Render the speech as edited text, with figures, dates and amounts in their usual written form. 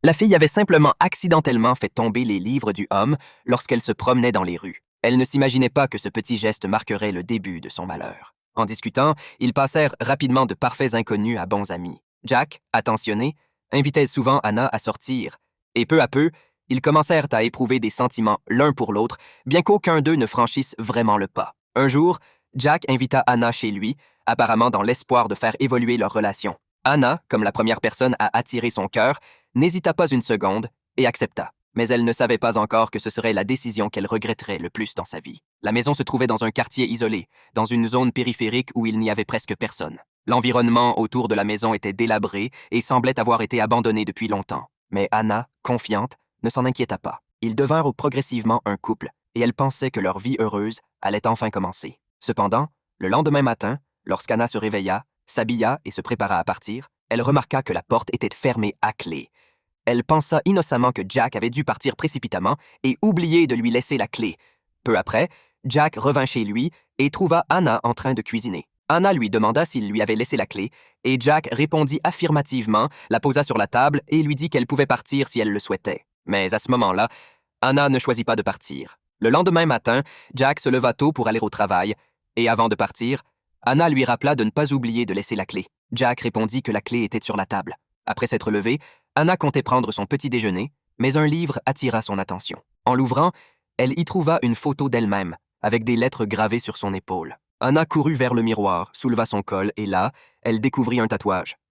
La fille avait simplement accidentellement fait tomber les livres du homme lorsqu'elle se promenait dans les rues. Elle ne s'imaginait pas que ce petit geste marquerait le début de son malheur. En discutant, ils passèrent rapidement de parfaits inconnus à bons amis. Jack, attentionné, invitait souvent Anna à sortir, et peu à peu, ils commencèrent à éprouver des sentiments l'un pour l'autre, bien qu'aucun d'eux ne franchisse vraiment le pas. Un jour, Jack invita Anna chez lui, apparemment dans l'espoir de faire évoluer leur relation. Anna, comme la première personne à attirer son cœur, n'hésita pas une seconde et accepta. Mais elle ne savait pas encore que ce serait la décision qu'elle regretterait le plus dans sa vie. La maison se trouvait dans un quartier isolé, dans une zone périphérique où il n'y avait presque personne. L'environnement autour de la maison était délabré et semblait avoir été abandonné depuis longtemps. Mais Anna, confiante, ne s'en inquiéta pas. Ils devinrent progressivement un couple, et elle pensait que leur vie heureuse allait enfin commencer. Cependant, le lendemain matin, lorsqu'Anna se réveilla, s'habilla et se prépara à partir, elle remarqua que la porte était fermée à clé. Elle pensa innocemment que Jack avait dû partir précipitamment et oublier de lui laisser la clé. Peu après, Jack revint chez lui et trouva Anna en train de cuisiner. Anna lui demanda s'il lui avait laissé la clé, et Jack répondit affirmativement, la posa sur la table et lui dit qu'elle pouvait partir si elle le souhaitait. Mais à ce moment-là, Anna ne choisit pas de partir. Le lendemain matin, Jack se leva tôt pour aller au travail, et avant de partir, Anna lui rappela de ne pas oublier de laisser la clé. Jack répondit que la clé était sur la table. Après s'être levé, Anna comptait prendre son petit déjeuner, mais un livre attira son attention. En l'ouvrant, elle y trouva une photo d'elle-même, avec des lettres gravées sur son épaule. Anna courut vers le miroir, souleva son col, et là, elle découvrit un tatouage.